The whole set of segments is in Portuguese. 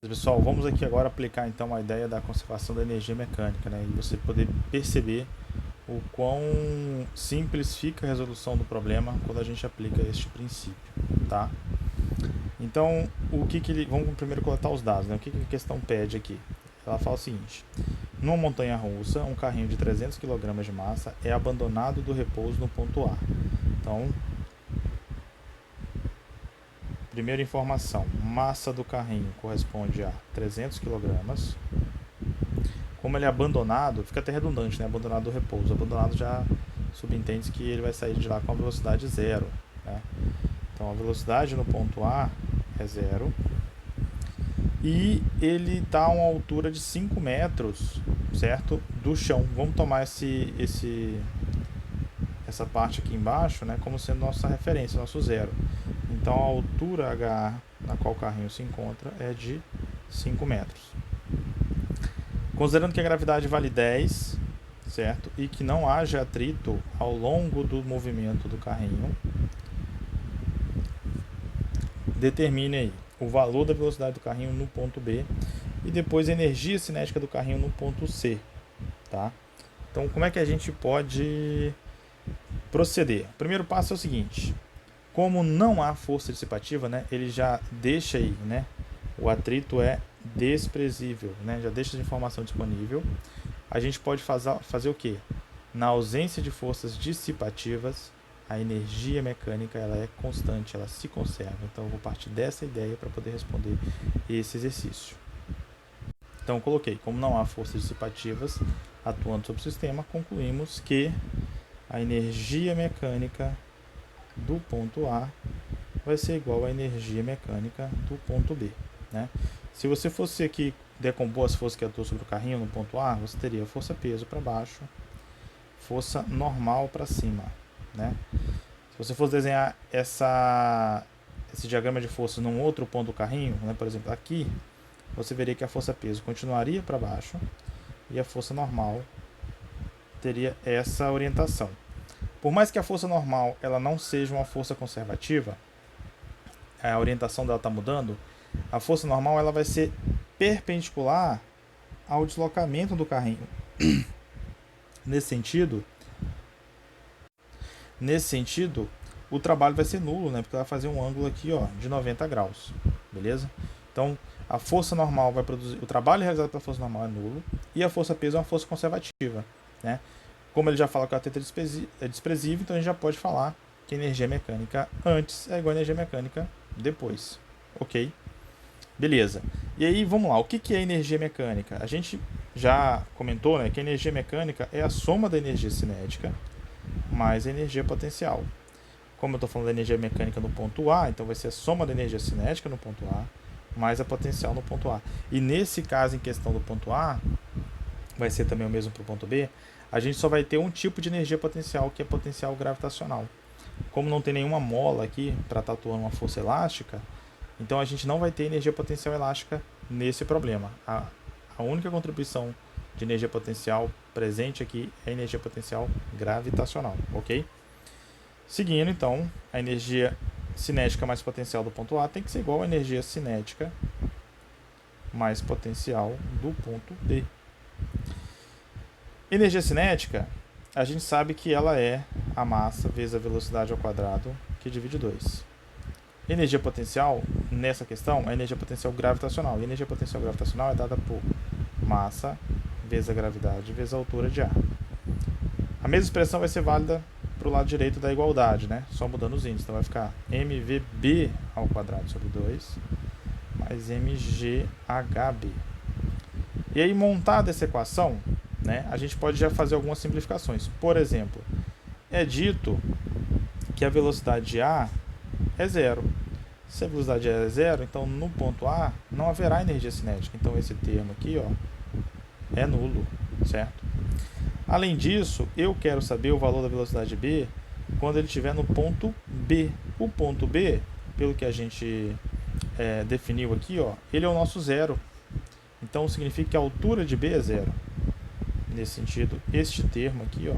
Pessoal, vamos aqui agora aplicar então a ideia da conservação da energia mecânica, né? E você poder perceber o quão simples fica a resolução do problema quando a gente aplica este princípio, tá? Então, vamos primeiro coletar os dados, né? O que a questão pede aqui? Ela fala o seguinte: numa montanha-russa, um carrinho de 300 kg de massa é abandonado do repouso no ponto A. Então, primeira informação: massa do carrinho corresponde a 300 kg. Como ele é abandonado, fica até redundante, né? Abandonado do repouso. Abandonado já subentende que ele vai sair de lá com a velocidade zero, né? Então a velocidade no ponto A é zero e ele está a uma altura de 5 metros, certo? Do chão. Vamos tomar essa parte aqui embaixo, né, como sendo nossa referência, nosso zero. Então a altura H na qual o carrinho se encontra é de 5 metros. Considerando que a gravidade vale 10, certo? E que não haja atrito ao longo do movimento do carrinho, determine aí o valor da velocidade do carrinho no ponto B e depois a energia cinética do carrinho no ponto C, tá? Então, como é que a gente pode proceder? O primeiro passo é o seguinte: como não há força dissipativa, né, ele já deixa aí, né, o atrito é desprezível, né, já deixa essa informação disponível. A gente pode fazer o quê? Na ausência de forças dissipativas, a energia mecânica ela é constante, ela se conserva. Então eu vou partir dessa ideia para poder responder esse exercício. Então eu coloquei, como não há forças dissipativas atuando sobre o sistema, concluímos que a energia mecânica do ponto A vai ser igual à energia mecânica do ponto B, né? Se você fosse aqui decompor as forças que atuam sobre o carrinho no ponto A, você teria força peso para baixo, força normal para cima, né? Se você fosse desenhar esse diagrama de força num outro ponto do carrinho, né, por exemplo aqui, você veria que a força peso continuaria para baixo e a força normal teria essa orientação. Por mais que a força normal ela não seja uma força conservativa, a orientação dela está mudando, a força normal ela vai ser perpendicular ao deslocamento do carrinho. Nesse sentido, o trabalho vai ser nulo, né? Porque ela vai fazer um ângulo aqui, ó, de 90 graus, beleza? Então, a força normal vai produzir, o trabalho realizado pela força normal é nulo e a força peso é uma força conservativa, né? Como ele já fala que o atrito é desprezível, então a gente já pode falar que a energia mecânica antes é igual a energia mecânica depois, ok? Beleza. E aí, vamos lá. O que é energia mecânica? A gente já comentou, né, que a energia mecânica é a soma da energia cinética mais a energia potencial. Como eu estou falando da energia mecânica no ponto A, então vai ser a soma da energia cinética no ponto A mais a potencial no ponto A. E nesse caso em questão do ponto A, vai ser também o mesmo para o ponto B, a gente só vai ter um tipo de energia potencial, que é potencial gravitacional. Como não tem nenhuma mola aqui para estar atuando uma força elástica, então a gente não vai ter energia potencial elástica nesse problema. A única contribuição de energia potencial presente aqui é a energia potencial gravitacional, ok? Seguindo, então, a energia cinética mais potencial do ponto A tem que ser igual à energia cinética mais potencial do ponto B. Energia cinética, a gente sabe que ela é a massa vezes a velocidade ao quadrado, que divide 2. Energia potencial, nessa questão, é a energia potencial gravitacional. E a energia potencial gravitacional é dada por massa vezes a gravidade vezes a altura de A. A mesma expressão vai ser válida para o lado direito da igualdade, né? Só mudando os índices. Então vai ficar mvb ao quadrado sobre 2 mais mghb. E aí, montada essa equação, né, a gente pode já fazer algumas simplificações. Por exemplo, é dito que a velocidade de A é zero. Se a velocidade é zero, então no ponto A não haverá energia cinética. Então esse termo aqui, ó, é nulo, certo? Além disso, eu quero saber o valor da velocidade B quando ele estiver no ponto B. O ponto B, pelo que a gente definiu aqui, ó, ele é o nosso zero. Então significa que a altura de B é zero. Nesse sentido, este termo aqui, ó,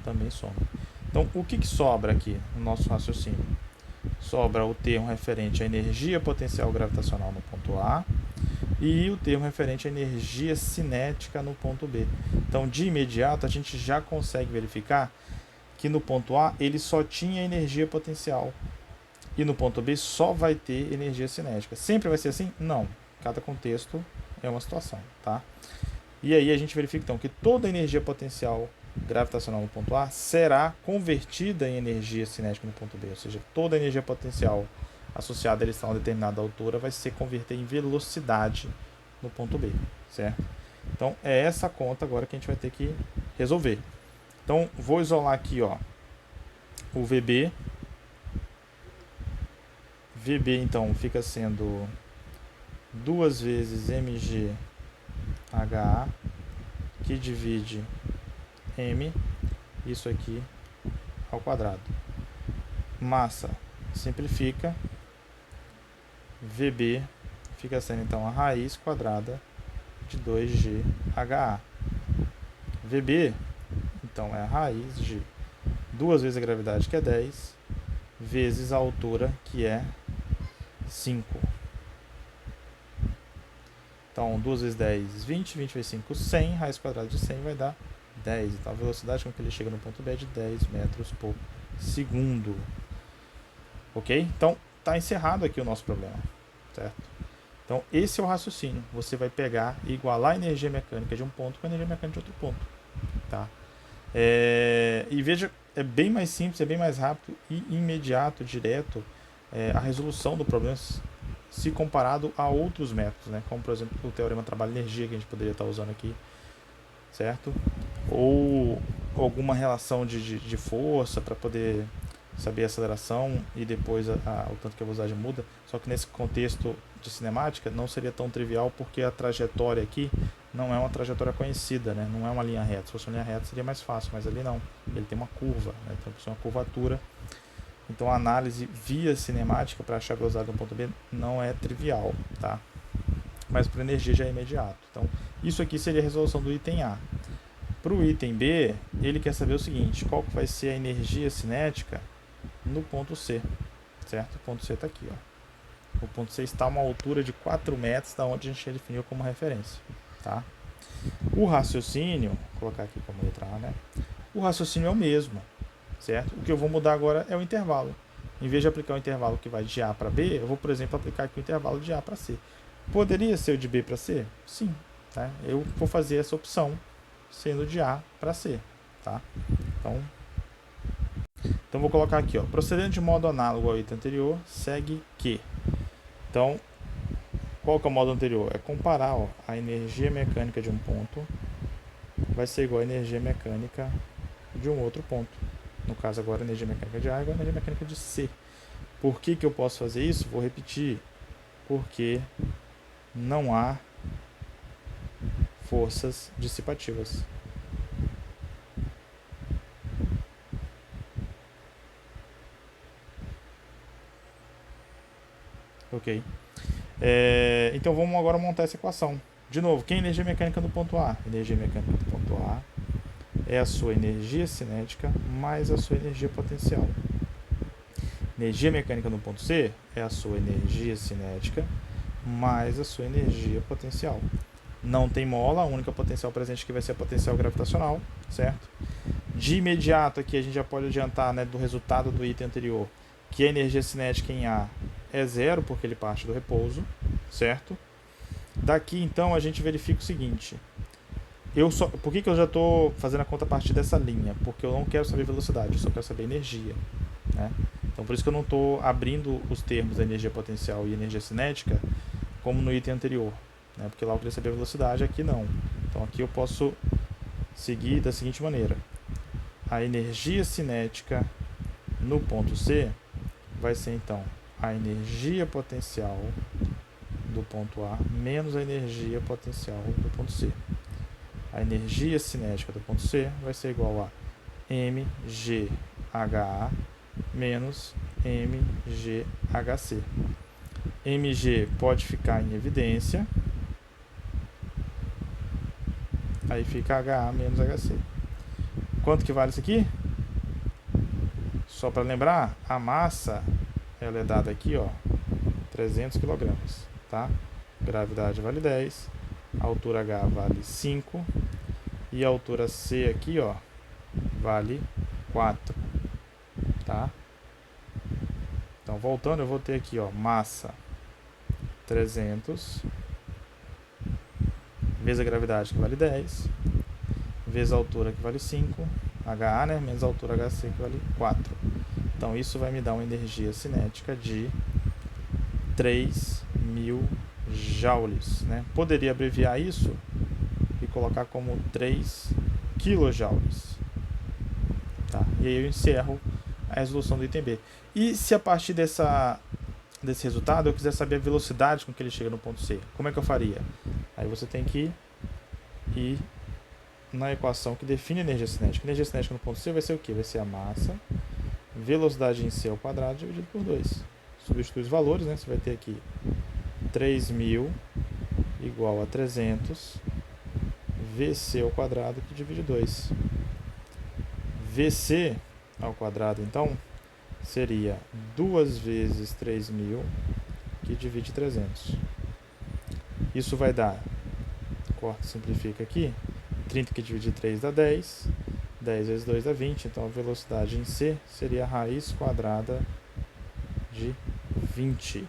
também soma. Então, o que sobra aqui no nosso raciocínio? Sobra o termo referente à energia potencial gravitacional no ponto A e o termo referente à energia cinética no ponto B. Então, de imediato, a gente já consegue verificar que no ponto A ele só tinha energia potencial e no ponto B só vai ter energia cinética. Sempre vai ser assim? Não. Cada contexto é uma situação, tá? E aí a gente verifica então que toda energia potencial gravitacional no ponto A será convertida em energia cinética no ponto B, ou seja, toda energia potencial associada a ele estar a uma determinada altura vai se converter em velocidade no ponto B, certo? Então é essa conta agora que a gente vai ter que resolver. Então vou isolar aqui, ó, o VB. VB então fica sendo 2 vezes mgHA, que divide m, isso aqui, ao quadrado. Massa simplifica, VB fica sendo então a raiz quadrada de 2gHA. VB então é a raiz de 2 vezes a gravidade, que é 10, vezes a altura, que é 5. Então 2 vezes 10, 20, 20 vezes 5, 100, raiz quadrada de 100 vai dar 10. Então a velocidade com que ele chega no ponto B é de 10 metros por segundo. Ok? Então está encerrado aqui o nosso problema, certo? Então esse é o raciocínio. Você vai pegar e igualar a energia mecânica de um ponto com a energia mecânica de outro ponto, tá? E veja, é bem mais simples, é bem mais rápido e imediato, direto, a resolução do problema se comparado a outros métodos, né? Como por exemplo o teorema trabalho-energia que a gente poderia estar usando aqui, certo? Ou alguma relação de força para poder saber a aceleração e depois o tanto que a velocidade muda. Só que nesse contexto de cinemática não seria tão trivial, porque a trajetória aqui não é uma trajetória conhecida, né? Não é uma linha reta. Se fosse uma linha reta seria mais fácil, mas ali não. Ele tem uma curva, né? Então é uma curvatura. Então a análise via cinemática para achar a velocidade do ponto B não é trivial, tá? Mas para energia já é imediato. Então isso aqui seria a resolução do item A. Para o item B, ele quer saber o seguinte: qual que vai ser a energia cinética no ponto C, certo? O ponto C está aqui, ó. O ponto C está a uma altura de 4 metros da onde a gente definiu como referência, tá? O raciocínio, vou colocar aqui como letra A, né? O raciocínio é o mesmo, certo? O que eu vou mudar agora é o intervalo. Em vez de aplicar o intervalo que vai de A para B, eu vou, por exemplo, aplicar aqui o intervalo de A para C. Poderia ser o de B para C? Sim, tá? Eu vou fazer essa opção sendo de A para C, tá? Então vou colocar aqui, ó, procedendo de modo análogo ao item anterior, segue que. Então, qual que é o modo anterior? É comparar, ó, a energia mecânica de um ponto vai ser igual à energia mecânica de um outro ponto. No caso agora a energia mecânica de A é igual à energia mecânica de C. Por que que eu posso fazer isso? Vou repetir. Porque não há forças dissipativas. Ok. Então vamos agora montar essa equação. De novo, quem é a energia mecânica do ponto A? Energia mecânica do ponto A é a sua energia cinética mais a sua energia potencial. Energia mecânica no ponto C é a sua energia cinética mais a sua energia potencial. Não tem mola, a única potencial presente aqui vai ser a potencial gravitacional, certo? De imediato aqui a gente já pode adiantar, né, do resultado do item anterior, que a energia cinética em A é zero, porque ele parte do repouso, certo? Daqui então a gente verifica o seguinte: por que eu já estou fazendo a conta a partir dessa linha? Porque eu não quero saber velocidade, eu só quero saber energia, né? Então por isso que eu não estou abrindo os termos da energia potencial e energia cinética como no item anterior, né? Porque lá eu queria saber a velocidade, aqui não. Então aqui eu posso seguir da seguinte maneira: a energia cinética no ponto C vai ser então a energia potencial do ponto A menos a energia potencial do ponto C. A energia cinética do ponto C vai ser igual a mgHA menos mgHC. mg pode ficar em evidência, aí fica HA menos HC. Quanto que vale isso aqui? Só para lembrar, a massa ela é dada aqui, ó, 300 kg, tá? gravidade vale 10, a altura H vale 5 e a altura C aqui, ó, vale 4, tá? Então, voltando, eu vou ter aqui, ó, massa 300 vezes a gravidade, que vale 10, vezes a altura, que vale 5, HA, né, menos a altura HC, que vale 4. Então, isso vai me dar uma energia cinética de 3.000 joules, né? Poderia abreviar isso e colocar como 3 quilojoules. Tá? E aí eu encerro a resolução do item B. E se a partir desse resultado eu quiser saber a velocidade com que ele chega no ponto C, como é que eu faria? Aí você tem que ir na equação que define a energia cinética. A energia cinética no ponto C vai ser o quê? Vai ser a massa, velocidade em C ao quadrado dividido por 2. Substitui os valores, né? Você vai ter aqui 3.000 igual a 300 VC ao quadrado que divide 2. VC ao quadrado, então, seria 2 vezes 3.000 que divide 300. Isso vai dar, corta, simplifica aqui, 30 que divide 3 dá 10, 10 vezes 2 dá 20, então a velocidade em C seria a raiz quadrada de 20,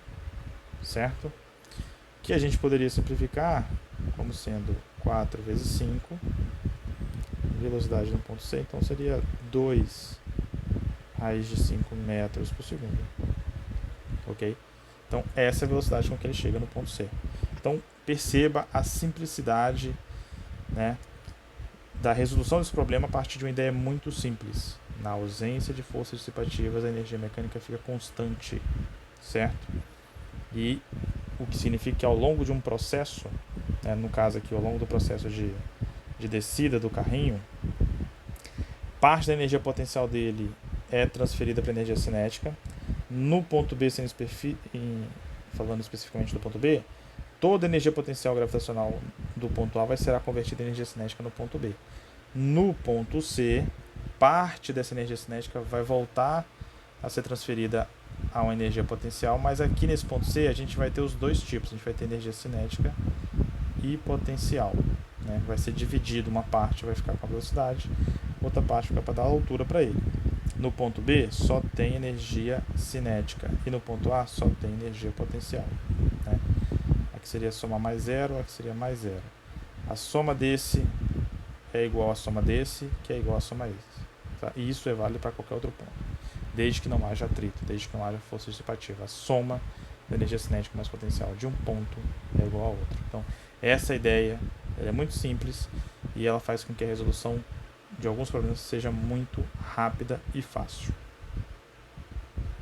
certo? Que a gente poderia simplificar como sendo 4 vezes 5, velocidade no ponto C, então seria 2 raiz de 5 metros por segundo. Ok? Então, essa é a velocidade com que ele chega no ponto C. Então, perceba a simplicidade, né, da resolução desse problema a partir de uma ideia muito simples. Na ausência de forças dissipativas, a energia mecânica fica constante, certo? E o que significa que ao longo de um processo, né, no caso aqui, ao longo do processo de descida do carrinho, parte da energia potencial dele é transferida para a energia cinética. No ponto B, falando especificamente do ponto B, toda a energia potencial gravitacional do ponto A vai ser convertida em energia cinética no ponto B. No ponto C, parte dessa energia cinética vai voltar a ser transferida a uma energia potencial, mas aqui nesse ponto C a gente vai ter os dois tipos, a gente vai ter energia cinética e potencial, né? Vai ser dividido, uma parte vai ficar com a velocidade, outra parte fica para dar altura para ele. No ponto B só tem energia cinética e no ponto A só tem energia potencial, né? Aqui seria soma mais zero, aqui seria mais zero. A soma desse é igual à soma desse, que é igual à soma desse. Tá? E isso é válido para qualquer outro ponto, desde que não haja atrito, desde que não haja força dissipativa. A soma da energia cinética mais potencial de um ponto é igual a outro. Então, essa ideia ela é muito simples e ela faz com que a resolução de alguns problemas seja muito rápida e fácil.